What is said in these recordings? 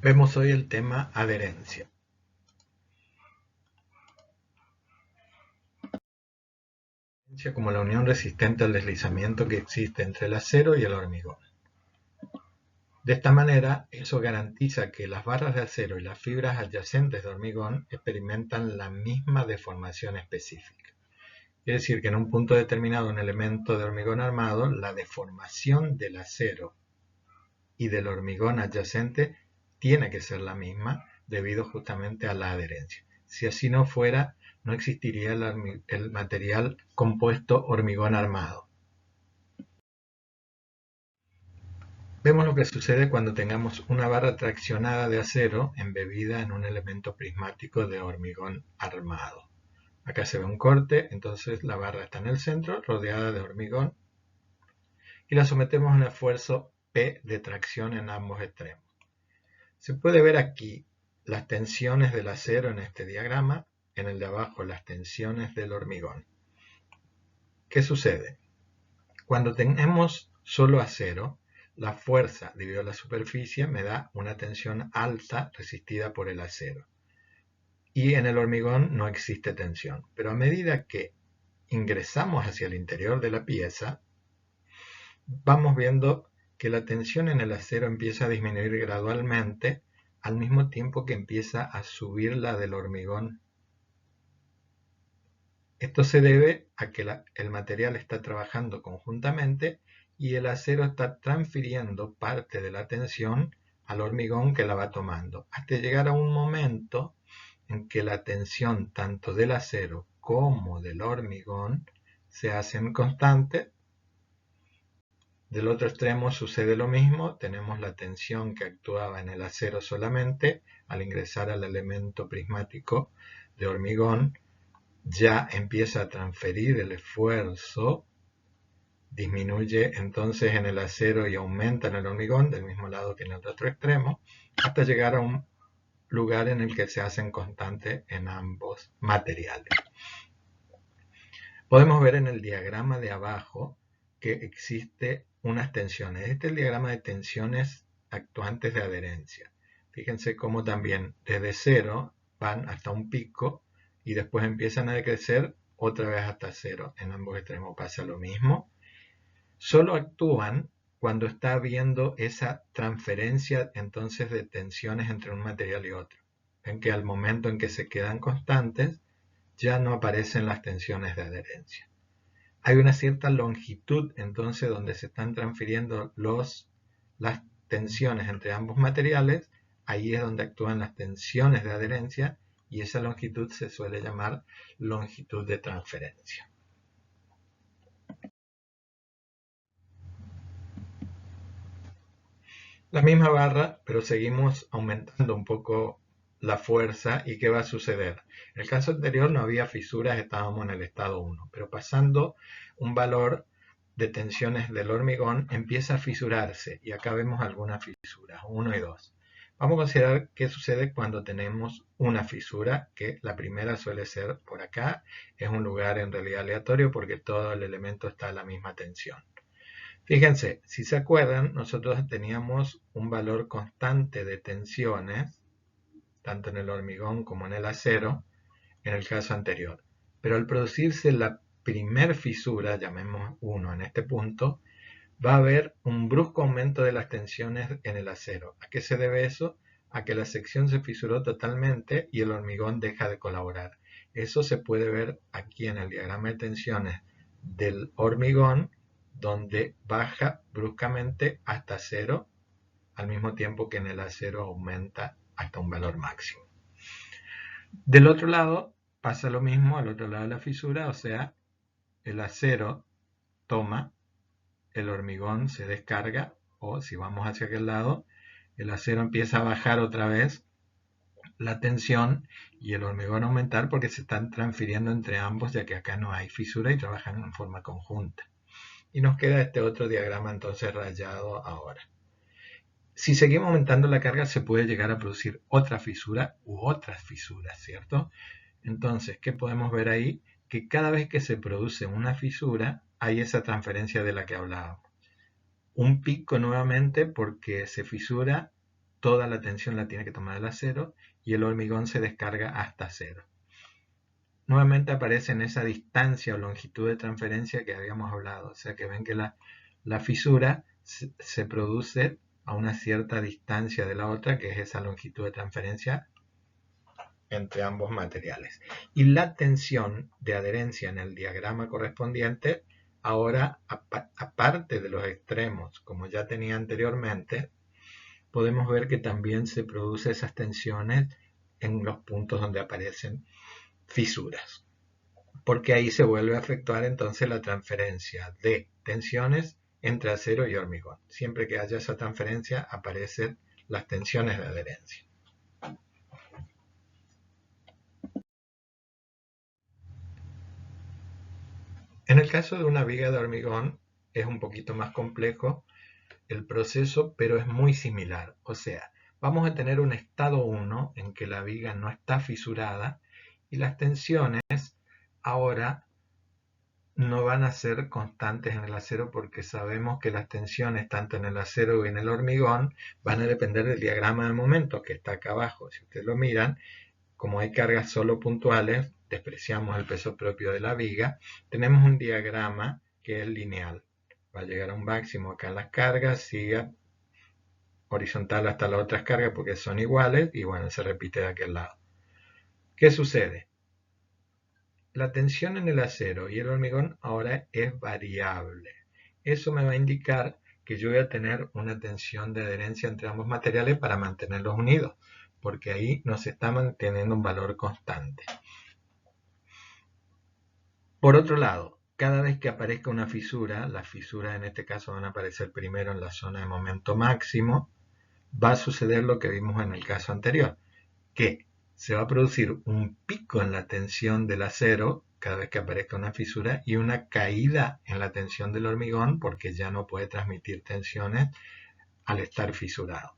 Vemos hoy el tema adherencia. Adherencia como la unión resistente al deslizamiento que existe entre el acero y el hormigón. De esta manera, eso garantiza que las barras de acero y las fibras adyacentes de hormigón experimentan la misma deformación específica. Quiere decir que en un punto determinado, un elemento de hormigón armado, la deformación del acero y del hormigón adyacente tiene que ser la misma debido justamente a la adherencia. Si así no fuera, no existiría el material compuesto hormigón armado. Vemos lo que sucede cuando tengamos una barra traccionada de acero embebida en un elemento prismático de hormigón armado. Acá se ve un corte, entonces la barra está en el centro, rodeada de hormigón, y la sometemos a un esfuerzo P de tracción en ambos extremos. Se puede ver aquí las tensiones del acero en este diagrama, en el de abajo las tensiones del hormigón. ¿Qué sucede? Cuando tenemos solo acero, la fuerza dividido la superficie me da una tensión alta resistida por el acero. Y en el hormigón no existe tensión. Pero a medida que ingresamos hacia el interior de la pieza, vamos viendo que la tensión en el acero empieza a disminuir gradualmente al mismo tiempo que empieza a subir la del hormigón. Esto se debe a que el material está trabajando conjuntamente y el acero está transfiriendo parte de la tensión al hormigón que la va tomando, hasta llegar a un momento en que la tensión tanto del acero como del hormigón se hacen constantes. Del otro extremo sucede lo mismo, tenemos la tensión que actuaba en el acero solamente, al ingresar al elemento prismático de hormigón, ya empieza a transferir el esfuerzo, disminuye entonces en el acero y aumenta en el hormigón, del mismo lado que en el otro extremo, hasta llegar a un lugar en el que se hacen constantes en ambos materiales. Podemos ver en el diagrama de abajo que existe unas tensiones. Este es el diagrama de tensiones actuantes de adherencia. Fíjense cómo también desde cero van hasta un pico y después empiezan a decrecer otra vez hasta cero. En ambos extremos pasa lo mismo. Solo actúan cuando está habiendo esa transferencia entonces de tensiones entre un material y otro. Ven que al momento en que se quedan constantes, ya no aparecen las tensiones de adherencia. Hay una cierta longitud entonces donde se están transfiriendo las tensiones entre ambos materiales, ahí es donde actúan las tensiones de adherencia y esa longitud se suele llamar longitud de transferencia. La misma barra, pero seguimos aumentando un poco la fuerza y ¿qué va a suceder? En el caso anterior no había fisuras, estábamos en el estado 1, pero pasando un valor de tensiones del hormigón empieza a fisurarse y acá vemos algunas fisuras, 1 y 2. Vamos a considerar qué sucede cuando tenemos una fisura, que la primera suele ser por acá, es un lugar en realidad aleatorio porque todo el elemento está a la misma tensión. Fíjense, si se acuerdan, nosotros teníamos un valor constante de tensiones, tanto en el hormigón como en el acero, en el caso anterior. Pero al producirse la primer fisura, llamemos 1 en este punto, va a haber un brusco aumento de las tensiones en el acero. ¿A qué se debe eso? A que la sección se fisuró totalmente y el hormigón deja de colaborar. Eso se puede ver aquí en el diagrama de tensiones del hormigón, donde baja bruscamente hasta cero, al mismo tiempo que en el acero aumenta hasta un valor máximo. Del otro lado pasa lo mismo, al otro lado de la fisura, o sea, el acero toma, el hormigón se descarga, o si vamos hacia aquel lado, el acero empieza a bajar otra vez la tensión y el hormigón a aumentar porque se están transfiriendo entre ambos, ya que acá no hay fisura y trabajan en forma conjunta. Y nos queda este otro diagrama entonces rayado ahora. Si seguimos aumentando la carga se puede llegar a producir otra fisura u otras fisuras, ¿cierto? Entonces, ¿qué podemos ver ahí? Que cada vez que se produce una fisura hay esa transferencia de la que hablábamos. Un pico nuevamente porque se fisura toda la tensión la tiene que tomar el acero y el hormigón se descarga hasta cero. Nuevamente aparece en esa distancia o longitud de transferencia que habíamos hablado, o sea que ven que la fisura se produce a una cierta distancia de la otra, que es esa longitud de transferencia entre ambos materiales. Y la tensión de adherencia en el diagrama correspondiente, ahora aparte de los extremos, como ya tenía anteriormente, podemos ver que también se producen esas tensiones en los puntos donde aparecen fisuras, porque ahí se vuelve a efectuar entonces la transferencia de tensiones entre acero y hormigón. Siempre que haya esa transferencia aparecen las tensiones de adherencia. En el caso de una viga de hormigón es un poquito más complejo el proceso, pero es muy similar. O sea, vamos a tener un estado 1 en que la viga no está fisurada y las tensiones ahora no van a ser constantes en el acero, porque sabemos que las tensiones tanto en el acero y en el hormigón van a depender del diagrama de momentos que está acá abajo. Si ustedes lo miran, como hay cargas solo puntuales, despreciamos el peso propio de la viga, tenemos un diagrama que es lineal. Va a llegar a un máximo acá en las cargas, sigue horizontal hasta las otras cargas porque son iguales y bueno, se repite de aquel lado. ¿Qué sucede? La tensión en el acero y el hormigón ahora es variable. Eso me va a indicar que yo voy a tener una tensión de adherencia entre ambos materiales para mantenerlos unidos, porque ahí no se está manteniendo un valor constante. Por otro lado, cada vez que aparezca una fisura, las fisuras en este caso van a aparecer primero en la zona de momento máximo, va a suceder lo que vimos en el caso anterior, que se va a producir un pico en la tensión del acero cada vez que aparezca una fisura y una caída en la tensión del hormigón porque ya no puede transmitir tensiones al estar fisurado.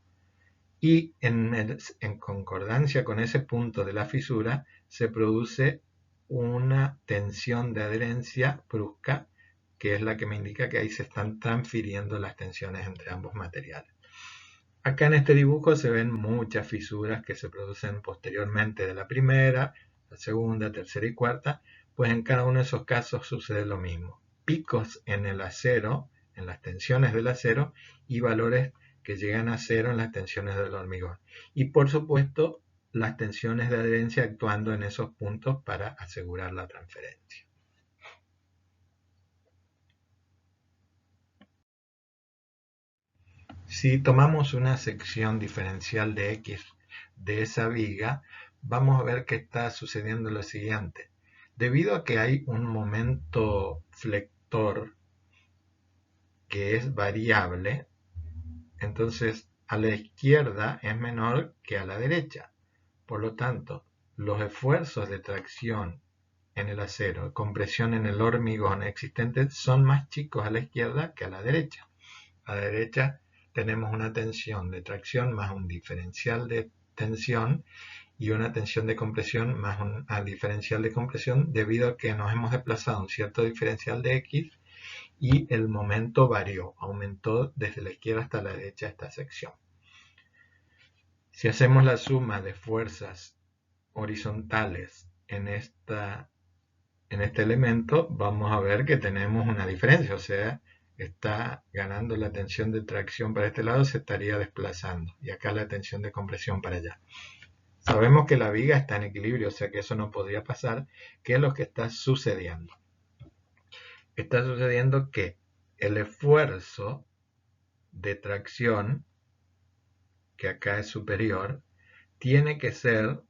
Y en concordancia con ese punto de la fisura se produce una tensión de adherencia brusca, que es la que me indica que ahí se están transfiriendo las tensiones entre ambos materiales. Acá en este dibujo se ven muchas fisuras que se producen posteriormente de la primera, la segunda, tercera y cuarta, pues en cada uno de esos casos sucede lo mismo. Picos en el acero, en las tensiones del acero, y valores que llegan a cero en las tensiones del hormigón. Y por supuesto, las tensiones de adherencia actuando en esos puntos para asegurar la transferencia. Si tomamos una sección diferencial de X de esa viga, vamos a ver que está sucediendo lo siguiente. Debido a que hay un momento flector que es variable, entonces a la izquierda es menor que a la derecha. Por lo tanto, los esfuerzos de tracción en el acero, compresión en el hormigón existentes son más chicos a la izquierda que a la derecha. A la derecha tenemos una tensión de tracción más un diferencial de tensión y una tensión de compresión más un diferencial de compresión, debido a que nos hemos desplazado un cierto diferencial de X y el momento varió, aumentó desde la izquierda hasta la derecha esta sección. Si hacemos la suma de fuerzas horizontales en este elemento, vamos a ver que tenemos una diferencia, o sea, está ganando la tensión de tracción para este lado, se estaría desplazando, y acá la tensión de compresión para allá. Sabemos que la viga está en equilibrio, o sea que eso no podría pasar. ¿Qué es lo que está sucediendo? Está sucediendo que el esfuerzo de tracción, que acá es superior, tiene que ser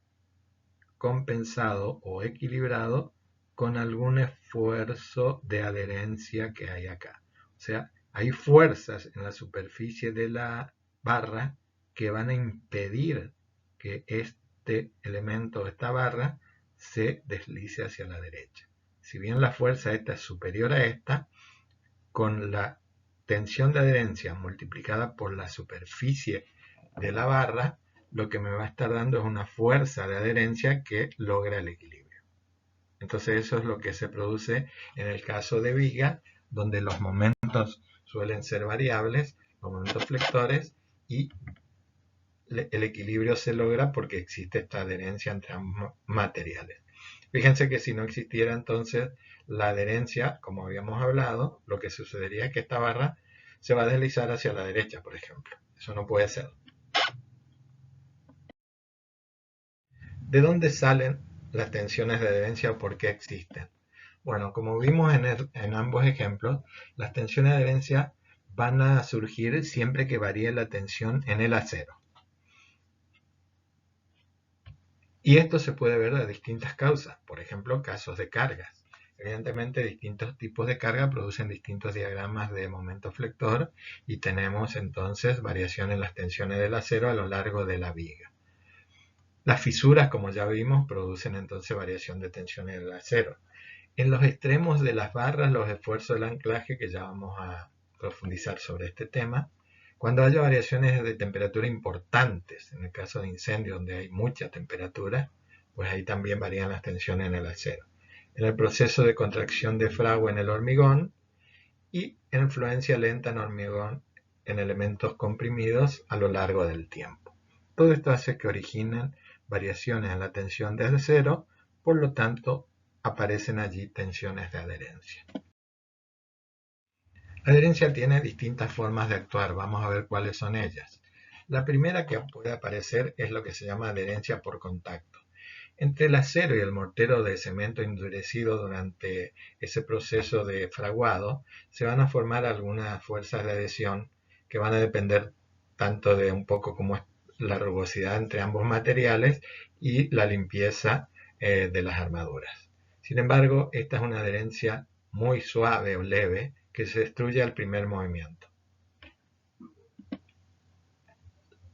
compensado o equilibrado con algún esfuerzo de adherencia que hay acá. O sea, hay fuerzas en la superficie de la barra que van a impedir que este elemento, esta barra, se deslice hacia la derecha. Si bien la fuerza esta es superior a esta, con la tensión de adherencia multiplicada por la superficie de la barra, lo que me va a estar dando es una fuerza de adherencia que logra el equilibrio. Entonces eso es lo que se produce en el caso de viga, donde los momentos suelen ser variables, los momentos flectores, y el equilibrio se logra porque existe esta adherencia entre ambos materiales. Fíjense que si no existiera entonces la adherencia, como habíamos hablado, lo que sucedería es que esta barra se va a deslizar hacia la derecha, por ejemplo. Eso no puede ser. ¿De dónde salen las tensiones de adherencia o por qué existen? Bueno, como vimos en ambos ejemplos, las tensiones de adherencia van a surgir siempre que varíe la tensión en el acero. Y esto se puede ver de distintas causas, por ejemplo, casos de cargas. Evidentemente, distintos tipos de carga producen distintos diagramas de momento flector y tenemos entonces variación en las tensiones del acero a lo largo de la viga. Las fisuras, como ya vimos, producen entonces variación de tensiones del acero. En los extremos de las barras, los esfuerzos del anclaje, que ya vamos a profundizar sobre este tema, cuando haya variaciones de temperatura importantes, en el caso de incendio donde hay mucha temperatura, pues ahí también varían las tensiones en el acero. En el proceso de contracción de fragua en el hormigón y en influencia lenta en hormigón en elementos comprimidos a lo largo del tiempo. Todo esto hace que originen variaciones en la tensión del acero, por lo tanto aparecen allí tensiones de adherencia. La adherencia tiene distintas formas de actuar, vamos a ver cuáles son ellas. La primera que puede aparecer es lo que se llama adherencia por contacto. Entre el acero y el mortero de cemento endurecido durante ese proceso de fraguado, se van a formar algunas fuerzas de adhesión que van a depender tanto de un poco como es la rugosidad entre ambos materiales y la limpieza de las armaduras. Sin embargo, esta es una adherencia muy suave o leve que se destruye al primer movimiento.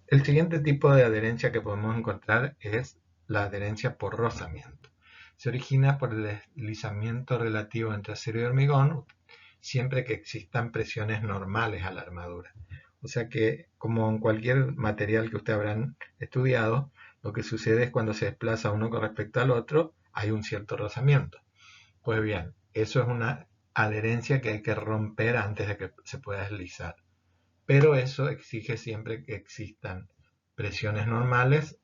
El siguiente tipo de adherencia que podemos encontrar es la adherencia por rozamiento. Se origina por el deslizamiento relativo entre acero y hormigón siempre que existan presiones normales a la armadura. O sea que, como en cualquier material que ustedes habrán estudiado, lo que sucede es cuando se desplaza uno con respecto al otro, hay un cierto rozamiento. Pues bien, eso es una adherencia que hay que romper antes de que se pueda deslizar. Pero eso exige siempre que existan presiones normales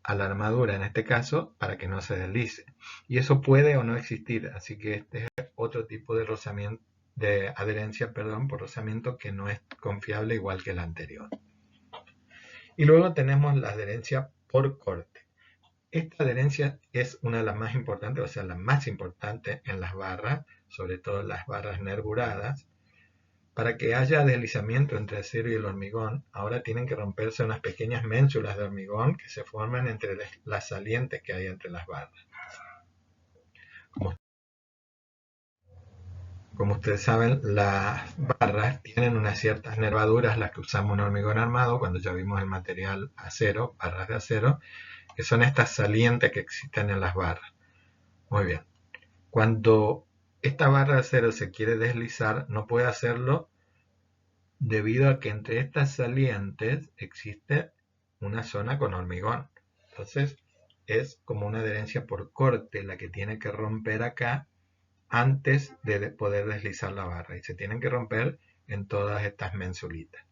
a la armadura, en este caso, para que no se deslice. Y eso puede o no existir, así que este es otro tipo de rozamiento, de adherencia, por rozamiento que no es confiable igual que la anterior. Y luego tenemos la adherencia por corte. Esta adherencia es una de las más importantes, o sea, la más importante en las barras, sobre todo las barras nervuradas. Para que haya deslizamiento entre el acero y el hormigón, ahora tienen que romperse unas pequeñas ménsulas de hormigón que se forman entre las salientes que hay entre las barras. Como ustedes saben, las barras tienen unas ciertas nervaduras, las que usamos en hormigón armado, cuando ya vimos el material acero, barras de acero, que son estas salientes que existen en las barras. Muy bien. Cuando esta barra de acero se quiere deslizar, no puede hacerlo debido a que entre estas salientes existe una zona con hormigón. Entonces es como una adherencia por corte la que tiene que romper acá antes de poder deslizar la barra, y se tienen que romper en todas estas mensulitas.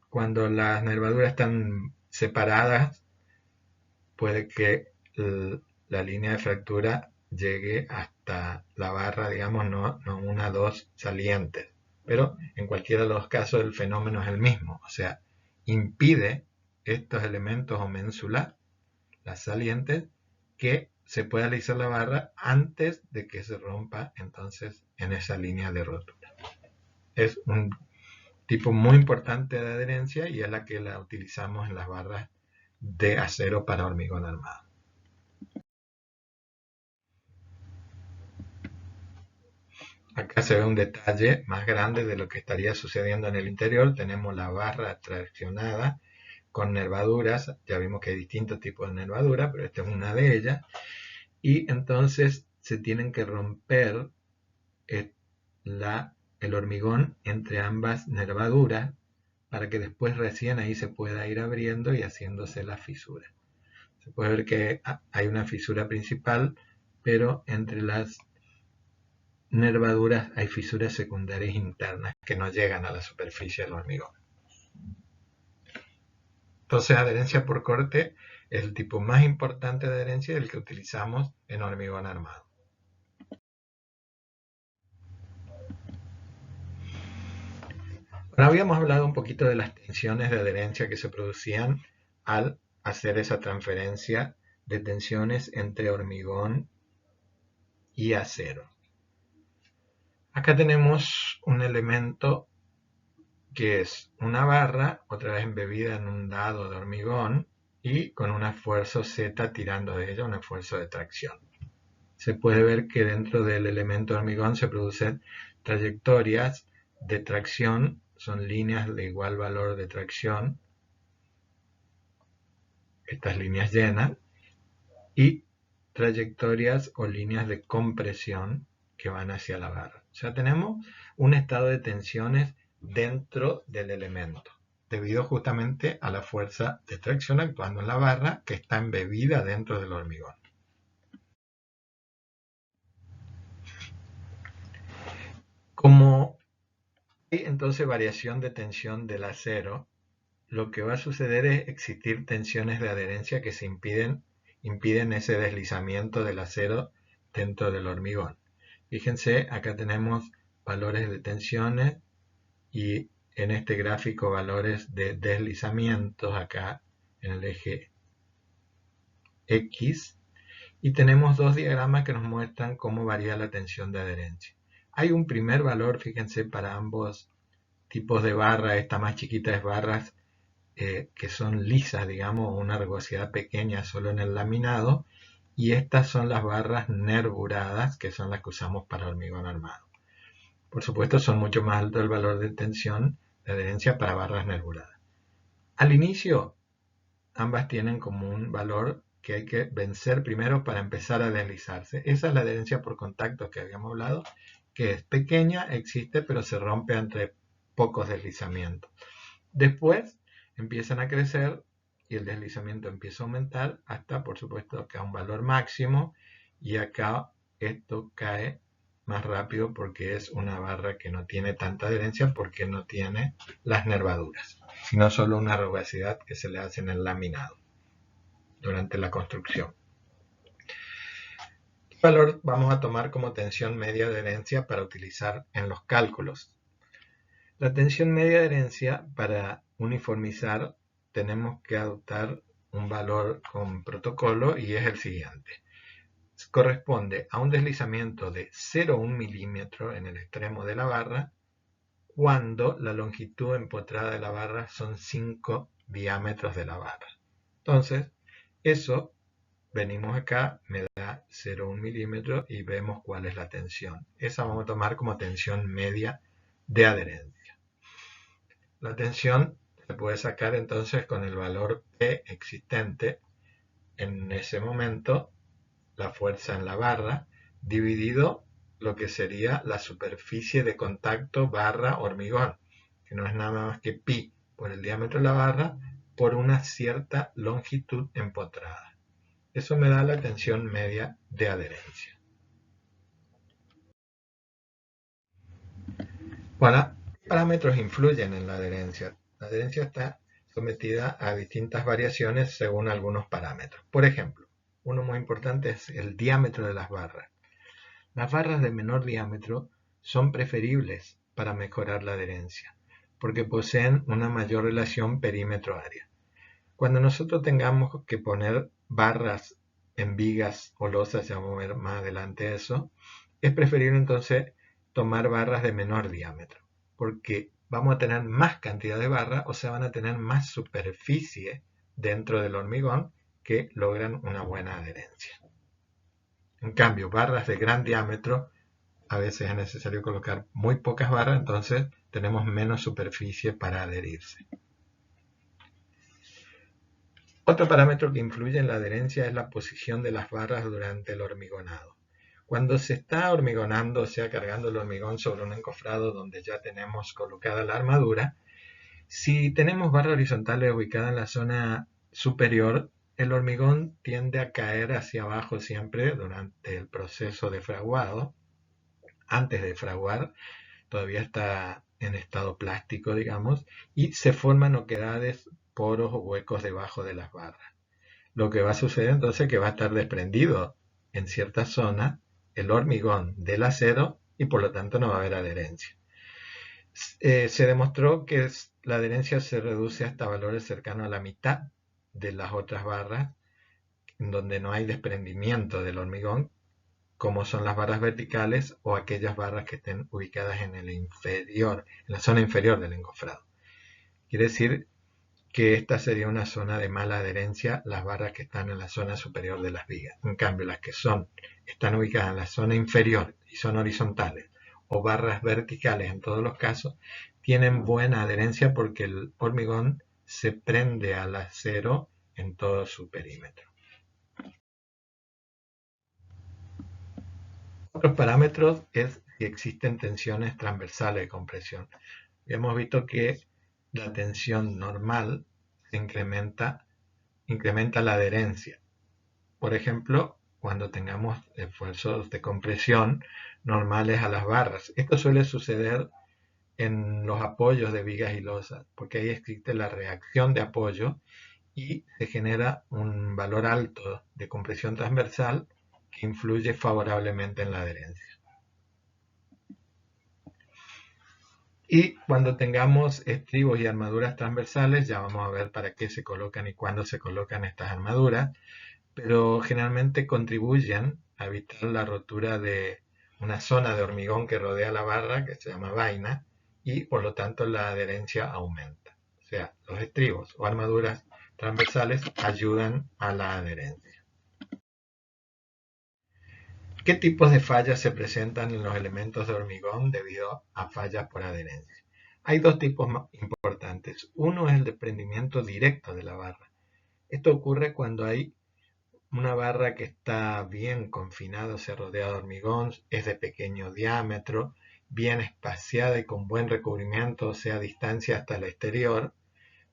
Cuando las nervaduras están separadas, puede que la línea de fractura llegue hasta la barra, digamos, no una o dos salientes. Pero en cualquiera de los casos el fenómeno es el mismo, o sea, impide estos elementos o ménsulas, las salientes, que se pueda alisar la barra antes de que se rompa entonces en esa línea de rotura. Es un tipo muy importante de adherencia y es la que la utilizamos en las barras de acero para hormigón armado. Acá se ve un detalle más grande de lo que estaría sucediendo en el interior. Tenemos la barra traccionada con nervaduras. Ya vimos que hay distintos tipos de nervadura, pero esta es una de ellas. Y entonces se tienen que romper el hormigón entre ambas nervaduras para que después recién ahí se pueda ir abriendo y haciéndose la fisura. Se puede ver que hay una fisura principal, pero entre las nervaduras hay fisuras secundarias internas que no llegan a la superficie del hormigón. Entonces, adherencia por corte es el tipo más importante de adherencia y el que utilizamos en hormigón armado. Bueno, habíamos hablado un poquito de las tensiones de adherencia que se producían al hacer esa transferencia de tensiones entre hormigón y acero. Acá tenemos un elemento que es una barra, otra vez embebida en un dado de hormigón y con un esfuerzo Z tirando de ella, un esfuerzo de tracción. Se puede ver que dentro del elemento de hormigón se producen trayectorias de tracción, son líneas de igual valor de tracción, estas líneas llenas, y trayectorias o líneas de compresión que van hacia la barra. O sea, tenemos un estado de tensiones dentro del elemento, debido justamente a la fuerza de tracción actuando en la barra que está embebida dentro del hormigón. Como hay entonces variación de tensión del acero, lo que va a suceder es existir tensiones de adherencia que impiden ese deslizamiento del acero dentro del hormigón. Fíjense, acá tenemos valores de tensiones y en este gráfico valores de deslizamientos acá en el eje X, y tenemos dos diagramas que nos muestran cómo varía la tensión de adherencia. Hay un primer valor, fíjense, para ambos tipos de barra. Esta más chiquita es barras que son lisas, digamos, una rugosidad pequeña solo en el laminado, y estas son las barras nervuradas, que son las que usamos para hormigón armado. Por supuesto, son mucho más alto el valor de tensión de adherencia para barras nervuradas. Al inicio, ambas tienen como un valor que hay que vencer primero para empezar a deslizarse. Esa es la adherencia por contacto que habíamos hablado, que es pequeña, existe, pero se rompe entre pocos deslizamientos. Después empiezan a crecer y el deslizamiento empieza a aumentar hasta, por supuesto, que a un valor máximo, y acá esto cae más rápido porque es una barra que no tiene tanta adherencia, porque no tiene las nervaduras, sino solo una rugosidad que se le hace en el laminado durante la construcción. ¿Qué valor vamos a tomar como tensión media de adherencia para utilizar en los cálculos? La tensión media de adherencia, para uniformizar, tenemos que adoptar un valor con protocolo y es el siguiente. Corresponde a un deslizamiento de 0,1 milímetro en el extremo de la barra cuando la longitud empotrada de la barra son 5 diámetros de la barra. Entonces, eso, venimos acá, me da 0,1 milímetro y vemos cuál es la tensión. Esa vamos a tomar como tensión media de adherencia. La tensión se puede sacar entonces con el valor P existente en ese momento, la fuerza en la barra, dividido lo que sería la superficie de contacto barra hormigón, que no es nada más que pi por el diámetro de la barra por una cierta longitud empotrada. Eso me da la tensión media de adherencia. Bueno, ¿qué parámetros influyen en la adherencia? La adherencia está sometida a distintas variaciones según algunos parámetros. Por ejemplo, uno muy importante es el diámetro de las barras. Las barras de menor diámetro son preferibles para mejorar la adherencia, porque poseen una mayor relación perímetro-área. Cuando nosotros tengamos que poner barras en vigas o losas, ya vamos a ver más adelante eso, es preferible entonces tomar barras de menor diámetro, porque vamos a tener más cantidad de barras, o sea, van a tener más superficie dentro del hormigón que logran una buena adherencia. En cambio, barras de gran diámetro, a veces es necesario colocar muy pocas barras, entonces tenemos menos superficie para adherirse. Otro parámetro que influye en la adherencia es la posición de las barras durante el hormigonado. Cuando se está hormigonando, o sea, cargando el hormigón sobre un encofrado donde ya tenemos colocada la armadura, si tenemos barras horizontales ubicadas en la zona superior, el hormigón tiende a caer hacia abajo siempre durante el proceso de fraguado. Antes de fraguar, todavía está en estado plástico, digamos, y se forman oquedades poros o huecos debajo de las barras. Lo que va a suceder entonces es que va a estar desprendido en cierta zona el hormigón del acero y por lo tanto no va a haber adherencia. Se demostró que la adherencia se reduce hasta valores cercanos a la mitad de las otras barras, en donde no hay desprendimiento del hormigón, como son las barras verticales o aquellas barras que estén ubicadas en la zona inferior del encofrado. Quiere decir que esta sería una zona de mala adherencia, las barras que están en la zona superior de las vigas. En cambio, las que están ubicadas en la zona inferior y son horizontales, o barras verticales en todos los casos, tienen buena adherencia porque el hormigón se prende al acero en todo su perímetro. Otros parámetros es si existen tensiones transversales de compresión. Hemos visto que la tensión normal incrementa la adherencia. Por ejemplo, cuando tengamos esfuerzos de compresión normales a las barras. Esto suele suceder en los apoyos de vigas y losas, porque ahí existe la reacción de apoyo y se genera un valor alto de compresión transversal que influye favorablemente en la adherencia. Y cuando tengamos estribos y armaduras transversales, ya vamos a ver para qué se colocan y cuándo se colocan estas armaduras, pero generalmente contribuyen a evitar la rotura de una zona de hormigón que rodea la barra, que se llama vaina, y por lo tanto la adherencia aumenta. O sea, los estribos o armaduras transversales ayudan a la adherencia. ¿Qué tipos de fallas se presentan en los elementos de hormigón debido a fallas por adherencia? Hay dos tipos importantes. Uno es el desprendimiento directo de la barra. Esto ocurre cuando hay una barra que está bien confinada, se rodea de hormigón, es de pequeño diámetro, bien espaciada y con buen recubrimiento, o sea, distancia hasta el exterior,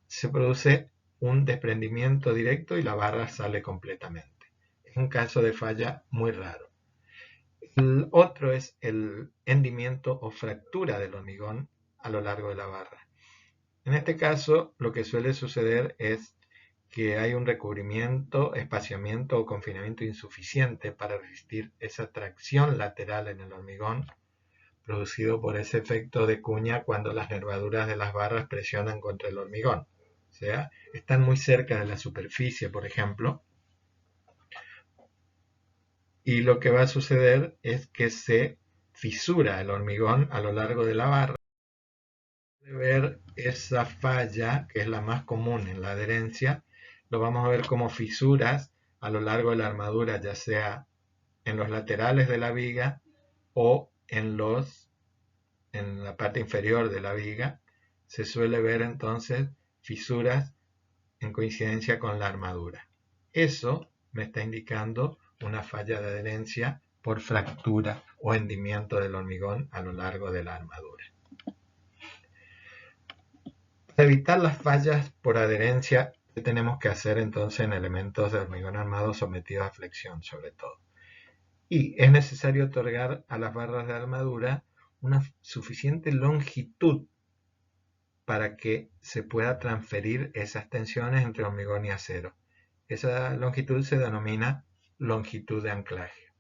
se produce un desprendimiento directo y la barra sale completamente. Es un caso de falla muy raro. El otro es el hendimiento o fractura del hormigón a lo largo de la barra. En este caso, lo que suele suceder es que hay un recubrimiento, espaciamiento o confinamiento insuficiente para resistir esa tracción lateral en el hormigón producido por ese efecto de cuña cuando las nervaduras de las barras presionan contra el hormigón. O sea, están muy cerca de la superficie, por ejemplo, y lo que va a suceder es que se fisura el hormigón a lo largo de la barra. Ver esa falla, que es la más común en la adherencia, lo vamos a ver como fisuras a lo largo de la armadura, ya sea en los laterales de la viga o en la parte inferior de la viga. Se suele ver entonces fisuras en coincidencia con la armadura. Eso me está indicando una falla de adherencia por fractura o hendimiento del hormigón a lo largo de la armadura. Para evitar las fallas por adherencia, ¿qué tenemos que hacer entonces en elementos de hormigón armado sometidos a flexión sobre todo? Y es necesario otorgar a las barras de armadura una suficiente longitud para que se pueda transferir esas tensiones entre hormigón y acero. Esa longitud se denomina longitud de anclaje.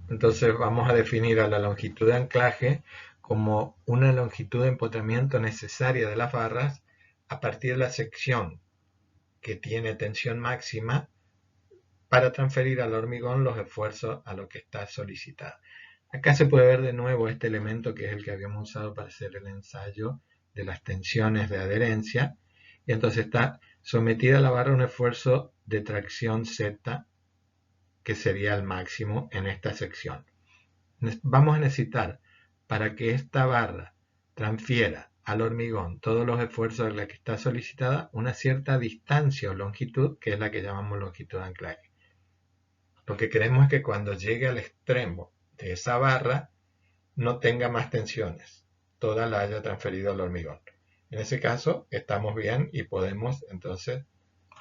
Entonces vamos a definir a la longitud de anclaje como una longitud de empotramiento necesaria de las barras a partir de la sección que tiene tensión máxima para transferir al hormigón los esfuerzos a lo que está solicitado. Acá se puede ver de nuevo este elemento que es el que habíamos usado para hacer el ensayo de las tensiones de adherencia, y entonces está sometida la barra a un esfuerzo de tracción Z que sería el máximo en esta sección. Vamos a necesitar, para que esta barra transfiera al hormigón todos los esfuerzos de la que está solicitada, una cierta distancia o longitud, que es la que llamamos longitud de anclaje. Lo que queremos es que cuando llegue al extremo de esa barra no tenga más tensiones, toda la haya transferido al hormigón. En ese caso estamos bien y podemos entonces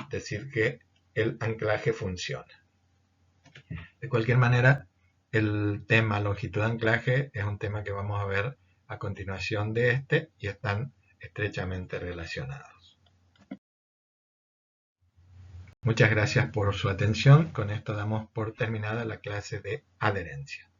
decir que el anclaje funciona. De cualquier manera, el tema longitud de anclaje es un tema que vamos a ver a continuación de este y están estrechamente relacionados. Muchas gracias por su atención. Con esto damos por terminada la clase de adherencia.